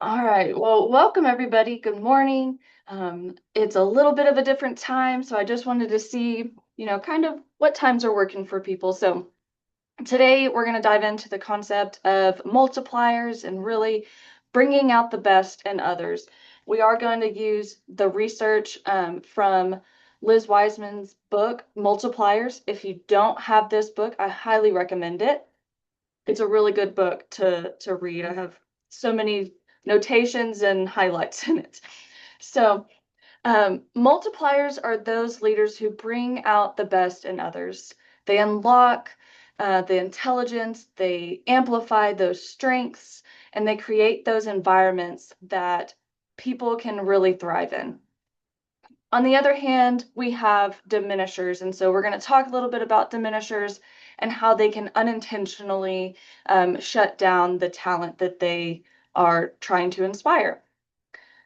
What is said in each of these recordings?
All right. Well, welcome everybody. Good morning. It's a little bit of a different time, so I just wanted to see, kind of what times are working for people. So today we're going to dive into the concept of multipliers and really bringing out the best in others. We are going to use the research from Liz Wiseman's book, Multipliers. If you don't have this book, I highly recommend it. It's a really good book to read. I have so many notations and highlights in it. So, multipliers are those leaders who bring out the best in others. They unlock the intelligence, they amplify those strengths, and they create those environments that people can really thrive in. On the other hand, we have diminishers. And so we're going to talk a little bit about diminishers and how they can unintentionally shut down the talent that they are trying to inspire.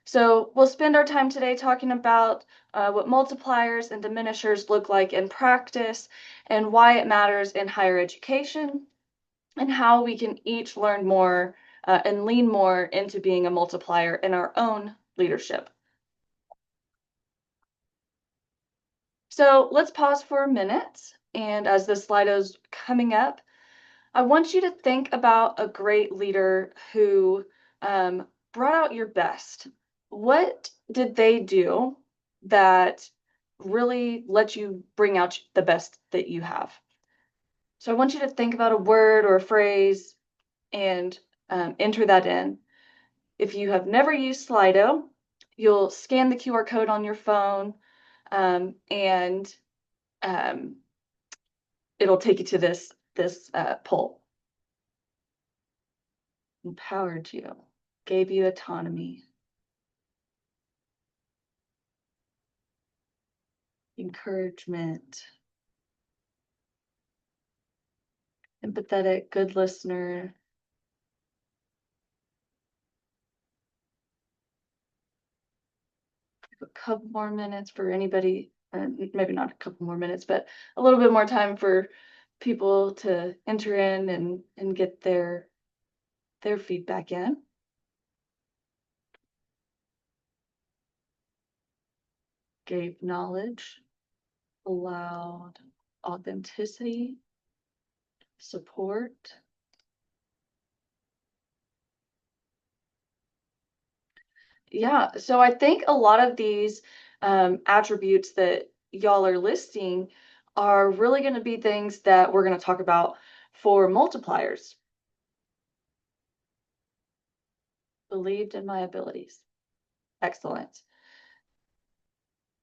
So we'll spend our time today talking about what multipliers and diminishers look like in practice and why it matters in higher education and how we can each learn more and lean more into being a multiplier in our own leadership. So let's pause for a minute. And as the slide is coming up, I want you to think about a great leader who brought out your best. What did they do that really let you bring out the best that you have? So I want you to think about a word or a phrase and enter that in. If you have never used Slido, you'll scan the QR code on your phone and um, it'll take you to this poll. Empowered you, gave you autonomy, encouragement, empathetic, good listener. A couple more minutes for anybody, maybe not a couple more minutes, but a little bit more time for people to enter in and get their feedback in. Gave knowledge, allowed authenticity, support. Yeah, so I think a lot of these attributes that y'all are listing are really going to be things that we're going to talk about for multipliers. Believed in my abilities. Excellent.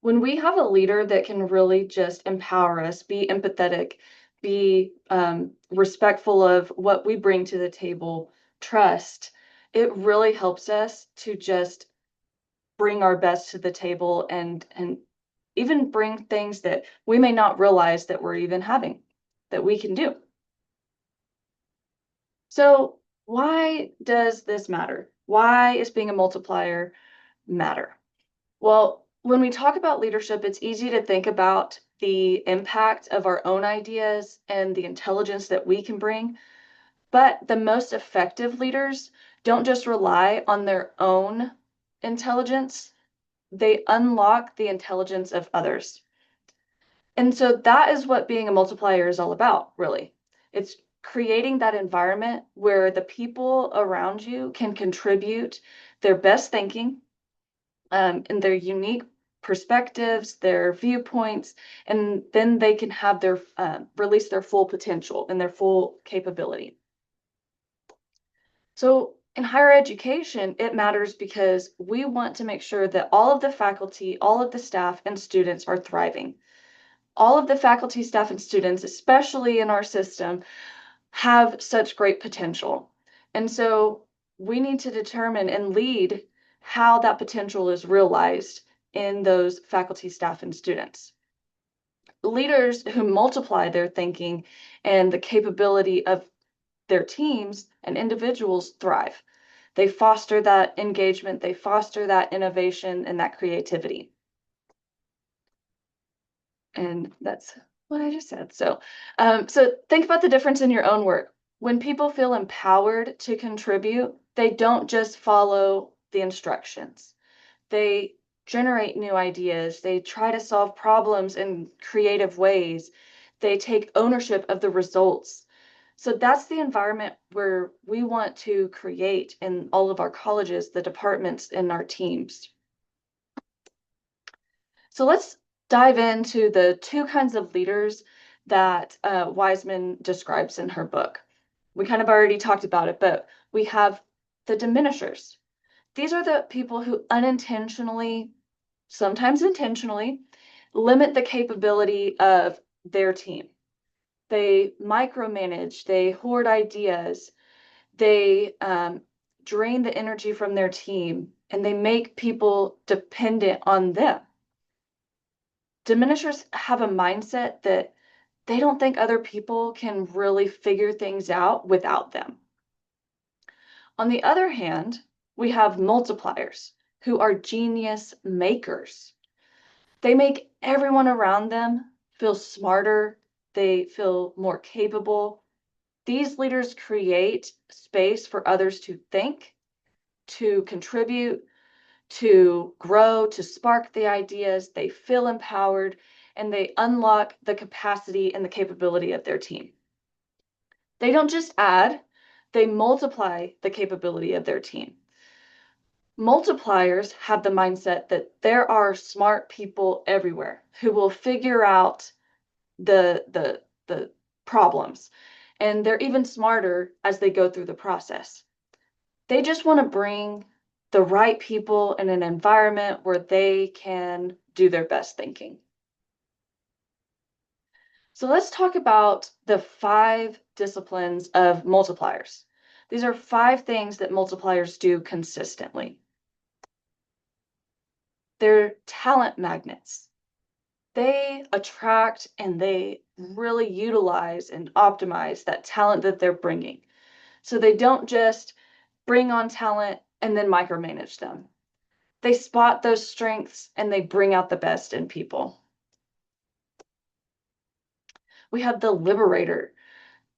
When we have a leader that can really just empower us, be empathetic, be respectful of what we bring to the table, trust, it really helps us to just bring our best to the table and even bring things that we may not realize that we're even having, that we can do. So why does this matter? Why is being a multiplier matter? Well, when we talk about leadership, it's easy to think about the impact of our own ideas and the intelligence that we can bring. But the most effective leaders don't just rely on their own intelligence, they unlock the intelligence of others. And so that is what being a multiplier is all about, really. It's creating that environment where the people around you can contribute their best thinking and their unique perspectives, their viewpoints, and then they can have their release their full potential and their full capability. So in higher education, it matters because we want to make sure that all of the faculty, all of the staff and students are thriving. All of the faculty, staff, and students, especially in our system, have such great potential. And so we need to determine and lead how that potential is realized in those faculty, staff, and students. Leaders who multiply their thinking and the capability of their teams and individuals thrive. They foster that engagement, they foster that innovation and that creativity. And that's what I just said. So think about the difference in your own work. When people feel empowered to contribute, They don't just follow the instructions. They generate new ideas. They try to solve problems in creative ways. They take ownership of the results. So that's the environment where we want to create in all of our colleges, the departments, and our teams. So let's dive into the two kinds of leaders that Wiseman describes in her book. We kind of already talked about it, but we have the diminishers. These are the people who unintentionally, sometimes intentionally, limit the capability of their team. They micromanage, they hoard ideas, they drain the energy from their team, and they make people dependent on them. Diminishers have a mindset that they don't think other people can really figure things out without them. On the other hand, we have multipliers who are genius makers. They make everyone around them feel smarter, they feel more capable. These leaders create space for others to think, to contribute, to grow, to spark the ideas. They feel empowered and they unlock the capacity and the capability of their team. They don't just add, they multiply the capability of their team. Multipliers have the mindset that there are smart people everywhere who will figure out the problems, and they're even smarter as they go through the process. They just want to bring the right people in an environment where they can do their best thinking. So let's talk about the 5 disciplines of multipliers. These are 5 things that multipliers do consistently. They're talent magnets. They attract and they really utilize and optimize that talent that they're bringing. So they don't just bring on talent and then micromanage them. They spot those strengths and they bring out the best in people. We have the liberator.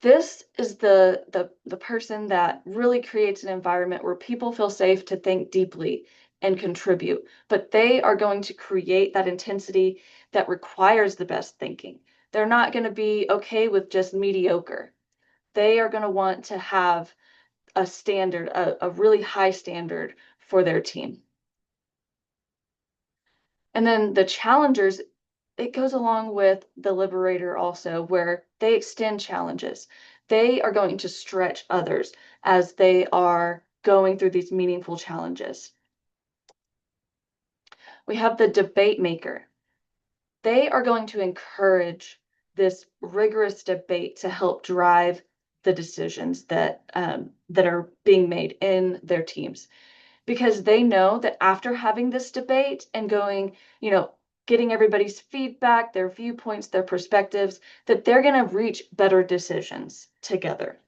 This is the person that really creates an environment where people feel safe to think deeply and contribute, but they are going to create that intensity that requires the best thinking. They're not going to be okay with just mediocre. They are going to want to have a standard, a really high standard for their team. And then the challengers, it goes along with the liberator also, where they extend challenges. They are going to stretch others as they are going through these meaningful challenges. We have the debate maker. They are going to encourage this rigorous debate to help drive the decisions that are being made in their teams, because they know that after having this debate and going, getting everybody's feedback, their viewpoints, their perspectives, that they're going to reach better decisions together.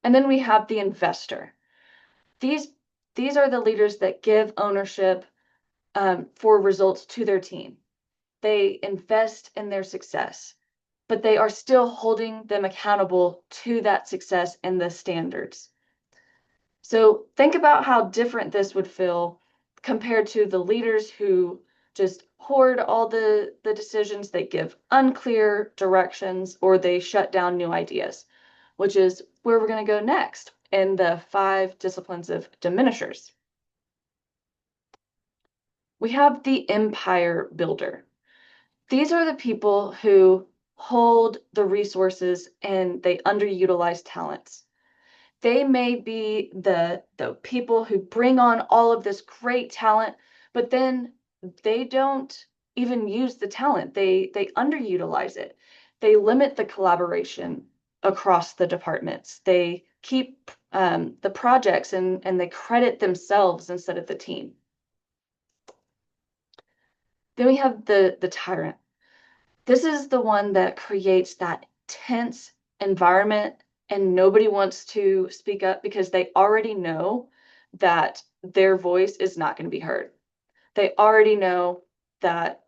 And then we have the investor. These are the leaders that give ownership for results to their team. They invest in their success, but they are still holding them accountable to that success and the standards. So think about how different this would feel compared to the leaders who just hoard all the decisions, they give unclear directions, or they shut down new ideas, which is where we're going to go next in the 5 disciplines of diminishers. We have the empire builder. These are the people who hold the resources and they underutilize talents. They may be the people who bring on all of this great talent, but then they don't even use the talent. They underutilize it. They limit the collaboration across the departments. They keep the projects and they credit themselves instead of the team. Then we have the tyrant. This is the one that creates that tense environment and nobody wants to speak up because they already know that their voice is not going to be heard. They already know that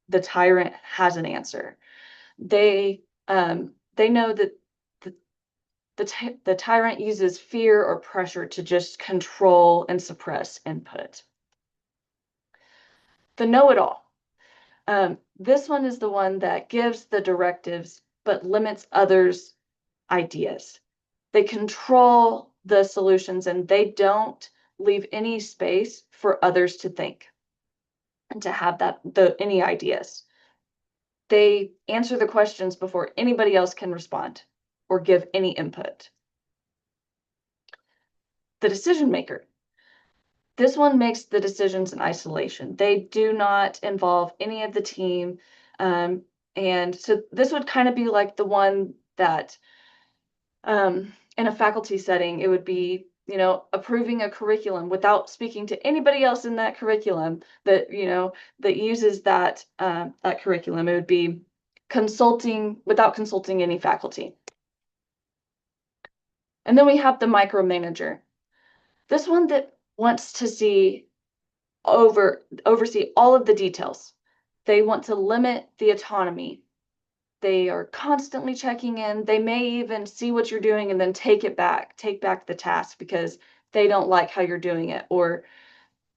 the tyrant has an answer. They know that the, the tyrant uses fear or pressure to just control and suppress input. The know-it-all. This one is the one that gives the directives but limits others' ideas. They control the solutions and they don't leave any space for others to think and to have any ideas. They answer the questions before anybody else can respond or give any input. The decision maker. This one makes the decisions in isolation. They do not involve any of the team. And so this would kind of be like the one that in a faculty setting, it would be, approving a curriculum without speaking to anybody else in that curriculum that, that uses that curriculum. It would be consulting without consulting any faculty. And then we have the micromanager. This one that wants to oversee all of the details. They want to limit the autonomy. They are constantly checking in. They may even see what you're doing and then take back the task because they don't like how you're doing it. Or,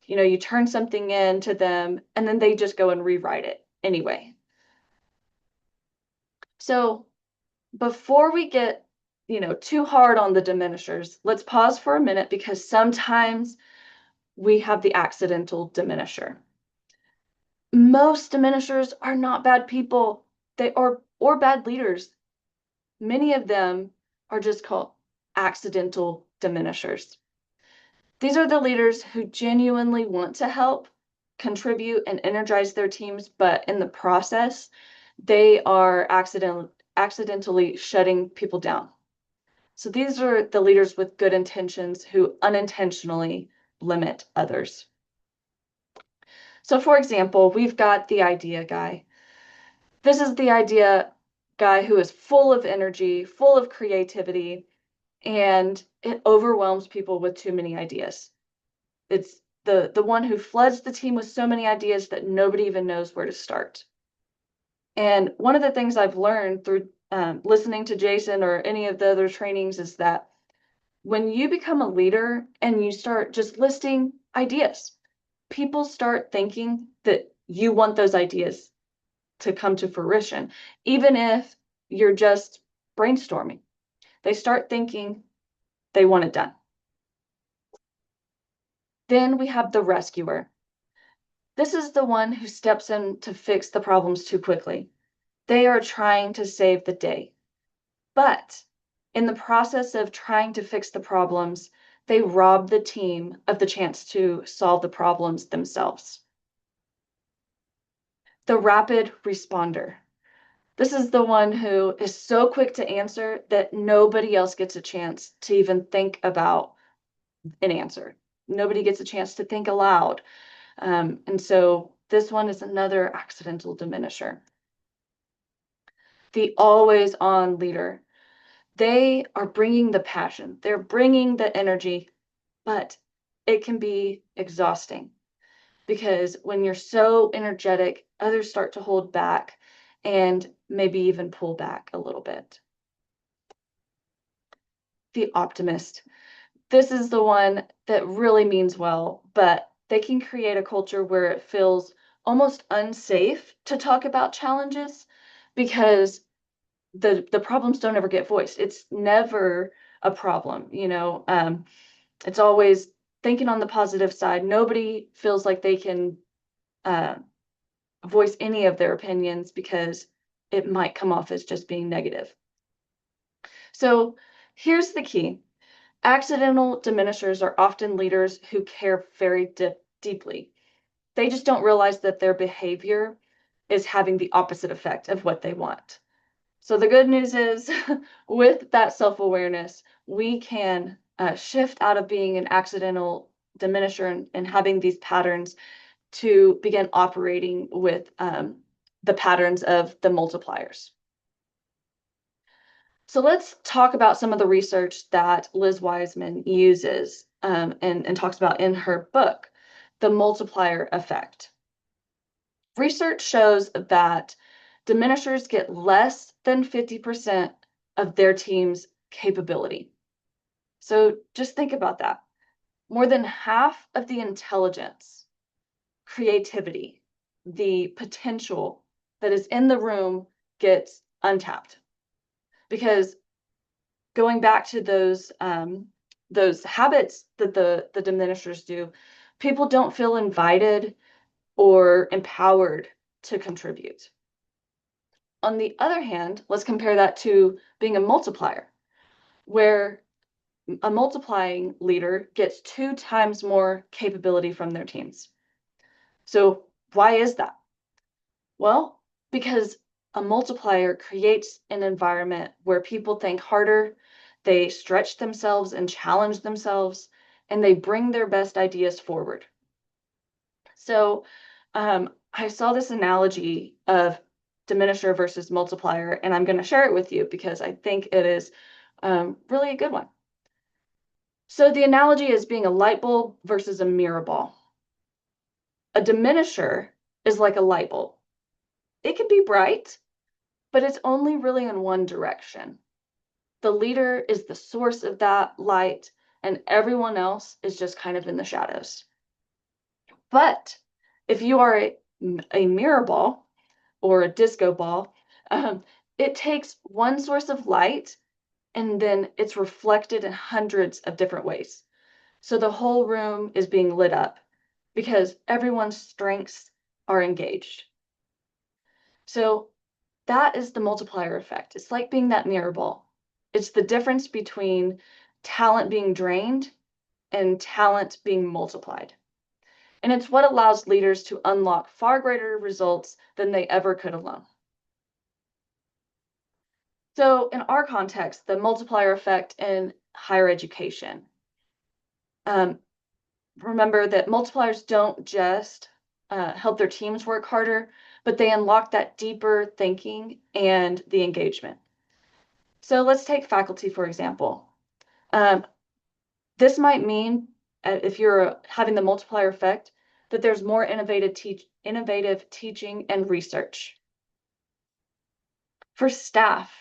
you turn something in to them and then they just go and rewrite it anyway. So before we get, too hard on the diminishers, let's pause for a minute because sometimes we have the accidental diminisher. Most diminishers are not bad people. They are or bad leaders. Many of them are just called accidental diminishers. These are the leaders who genuinely want to help, contribute, and energize their teams, but in the process, they are accidentally shutting people down. So these are the leaders with good intentions who unintentionally limit others. So for example, we've got the idea guy. This is the idea guy who is full of energy, full of creativity, and it overwhelms people with too many ideas. It's the one who floods the team with so many ideas that nobody even knows where to start. And one of the things I've learned through listening to Jason or any of the other trainings is that when you become a leader and you start just listing ideas, people start thinking that you want those ideas to come to fruition, even if you're just brainstorming. They start thinking they want it done. Then we have the rescuer. This is the one who steps in to fix the problems too quickly. They are trying to save the day. But in the process of trying to fix the problems, they rob the team of the chance to solve the problems themselves. The rapid responder. This is the one who is so quick to answer that nobody else gets a chance to even think about an answer. Nobody gets a chance to think aloud. And so this one is another accidental diminisher. The always on leader. They are bringing the passion. They're bringing the energy, but it can be exhausting because when you're so energetic, others start to hold back and maybe even pull back a little bit. The optimist. This is the one that really means well, but they can create a culture where it feels almost unsafe to talk about challenges because the problems don't ever get voiced. It's never a problem, it's always thinking on the positive side. Nobody feels like they can voice any of their opinions because it might come off as just being negative. So here's the key. Accidental diminishers are often leaders who care very deeply. They just don't realize that their behavior is having the opposite effect of what they want. So the good news is with that self-awareness, we can shift out of being an accidental diminisher and having these patterns to begin operating with the patterns of the multipliers. So let's talk about some of the research that Liz Wiseman uses and talks about in her book, The Multiplier Effect. Research shows that diminishers get less than 50% of their team's capability. So just think about that. More than half of the intelligence, creativity, the potential that is in the room gets untapped. Because going back to those habits that the diminishers do, people don't feel invited or empowered to contribute. On the other hand, let's compare that to being a multiplier, where a multiplying leader gets 2 times more capability from their teams. So why is that? Well, because a multiplier creates an environment where people think harder, they stretch themselves and challenge themselves, and they bring their best ideas forward. So I saw this analogy of diminisher versus multiplier, and I'm going to share it with you because I think it is really a good one. So the analogy is being a light bulb versus a mirror ball. A diminisher is like a light bulb. It can be bright, but it's only really in one direction. The leader is the source of that light, and everyone else is just kind of in the shadows. But if you are a mirror ball or a disco ball, it takes one source of light and then it's reflected in hundreds of different ways. So the whole room is being lit up because everyone's strengths are engaged. So that is the multiplier effect. It's like being that mirror ball. It's the difference between talent being drained and talent being multiplied. And it's what allows leaders to unlock far greater results than they ever could alone. So in our context, the multiplier effect in higher education. Remember that multipliers don't just help their teams work harder, but they unlock that deeper thinking and the engagement. So let's take faculty, for example. This might mean, if you're having the multiplier effect, that there's more innovative teaching and research. For staff,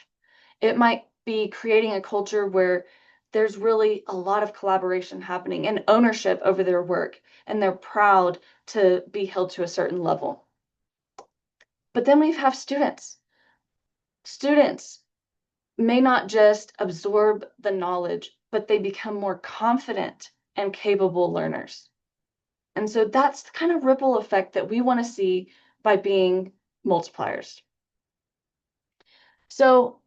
it might be creating a culture where there's really a lot of collaboration happening and ownership over their work, and they're proud to be held to a certain level. But then we have students. Students may not just absorb the knowledge, but they become more confident and capable learners. And so that's the kind of ripple effect that we want to see by being multipliers. So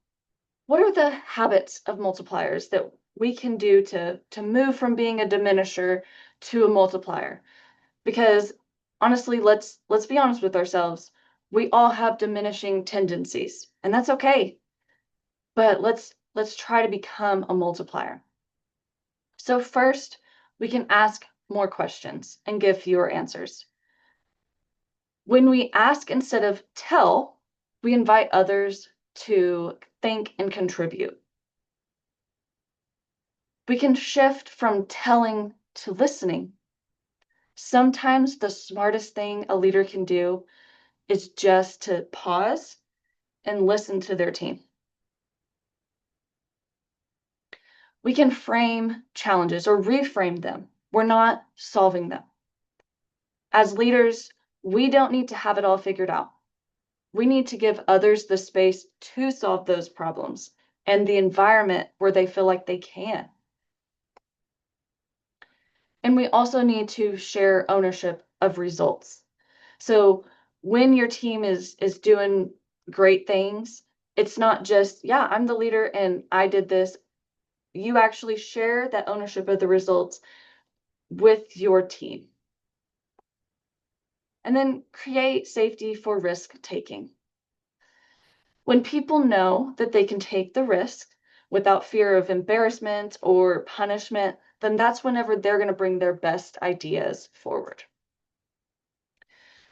what are the habits of multipliers that we can do to move from being a diminisher to a multiplier? Because honestly, let's be honest with ourselves. We all have diminishing tendencies, and that's okay. But let's try to become a multiplier. So first, we can ask more questions and give fewer answers. When we ask instead of tell, we invite others to think and contribute. We can shift from telling to listening. Sometimes the smartest thing a leader can do is just to pause and listen to their team. We can frame challenges or reframe them. We're not solving them. As leaders, we don't need to have it all figured out. We need to give others the space to solve those problems and the environment where they feel like they can. And we also need to share ownership of results. So when your team is doing great things, it's not just, yeah, I'm the leader and I did this. You actually share that ownership of the results with your team. And then create safety for risk taking. When people know that they can take the risk without fear of embarrassment or punishment, then that's whenever they're going to bring their best ideas forward.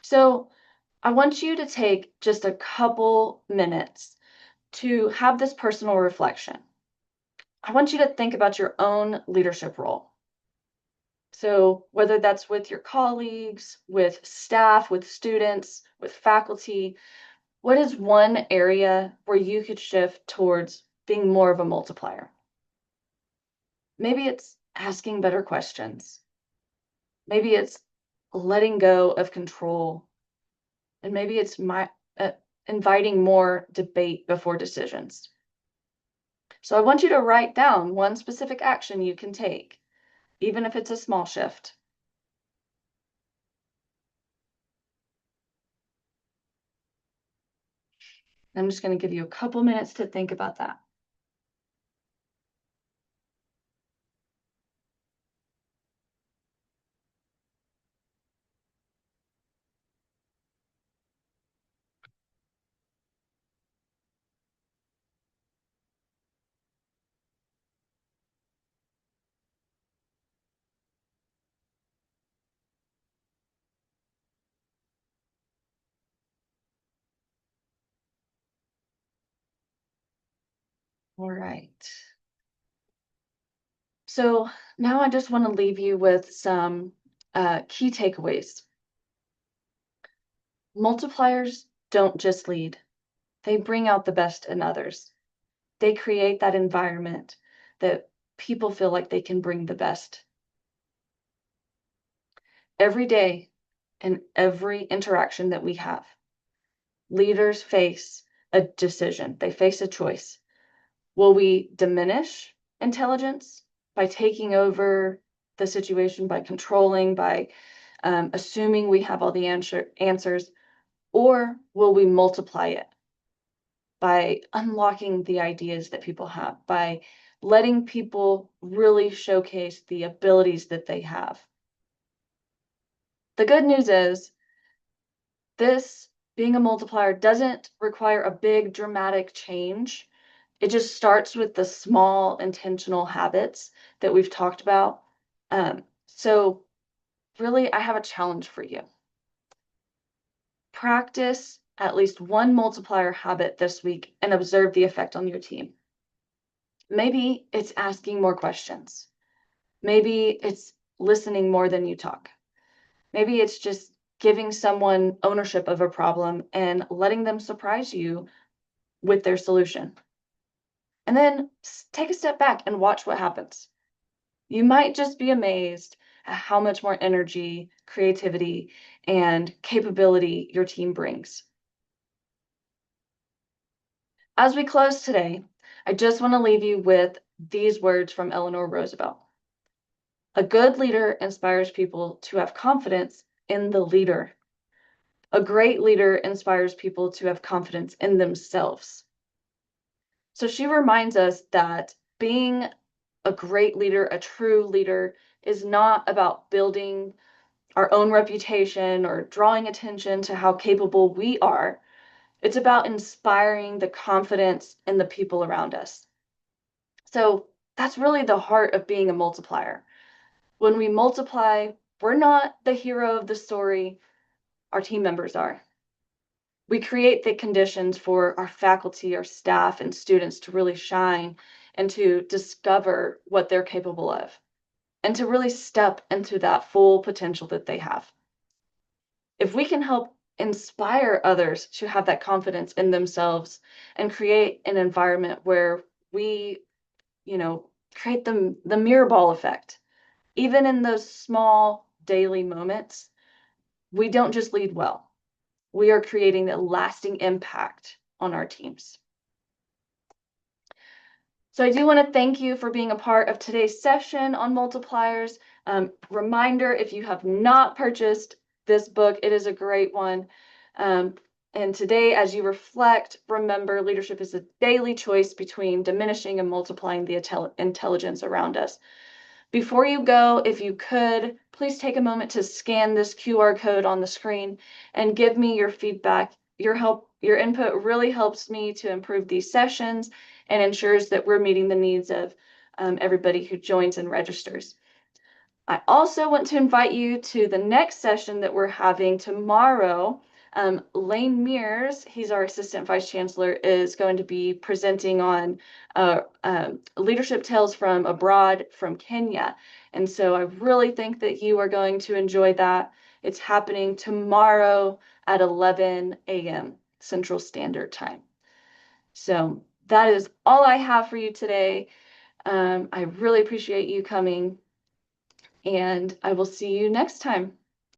So I want you to take just a couple minutes to have this personal reflection. I want you to think about your own leadership role. So whether that's with your colleagues, with staff, with students, with faculty, what is one area where you could shift towards being more of a multiplier? Maybe it's asking better questions. Maybe it's letting go of control. And maybe it's uh, inviting more debate before decisions. So I want you to write down one specific action you can take, even if it's a small shift. I'm just going to give you a couple minutes to think about that. All right. So now I just want to leave you with some key takeaways. Multipliers don't just lead, they bring out the best in others. They create that environment that people feel like they can bring the best. Every day and every interaction that we have, leaders face a decision, they face a choice. Will we diminish intelligence by taking over the situation, by controlling, by assuming we have all the answers, or will we multiply it by unlocking the ideas that people have, by letting people really showcase the abilities that they have? The good news is this being a multiplier doesn't require a big dramatic change. It just starts with the small intentional habits that we've talked about. So really, I have a challenge for you. Practice at least one multiplier habit this week and observe the effect on your team. Maybe it's asking more questions. Maybe it's listening more than you talk. Maybe it's just giving someone ownership of a problem and letting them surprise you with their solution. And then take a step back and watch what happens. You might just be amazed at how much more energy, creativity, and capability your team brings. As we close today, I just want to leave you with these words from Eleanor Roosevelt. A good leader inspires people to have confidence in the leader. A great leader inspires people to have confidence in themselves. So she reminds us that being a great leader, a true leader, is not about building our own reputation or drawing attention to how capable we are. It's about inspiring the confidence in the people around us. So that's really the heart of being a multiplier. When we multiply, we're not the hero of the story, our team members are. We create the conditions for our faculty, our staff, and students to really shine and to discover what they're capable of and to really step into that full potential that they have. If we can help inspire others to have that confidence in themselves and create an environment where we, create the mirror ball effect, even in those small daily moments, we don't just lead well. We are creating a lasting impact on our teams. So I do want to thank you for being a part of today's session on multipliers. Reminder, if you have not purchased this book, it is a great one. And today, as you reflect, remember leadership is a daily choice between diminishing and multiplying the intelligence around us. Before you go, if you could, please take a moment to scan this QR code on the screen and give me your feedback. Your input really helps me to improve these sessions and ensures that we're meeting the needs of everybody who joins and registers. I also want to invite you to the next session that we're having tomorrow. Lane Mears, he's our Assistant Vice Chancellor, is going to be presenting on leadership tales from abroad from Kenya. And so I really think that you are going to enjoy that. It's happening tomorrow at 11 a.m. Central Standard Time. So that is all I have for you today. I really appreciate you coming, and I will see you next time.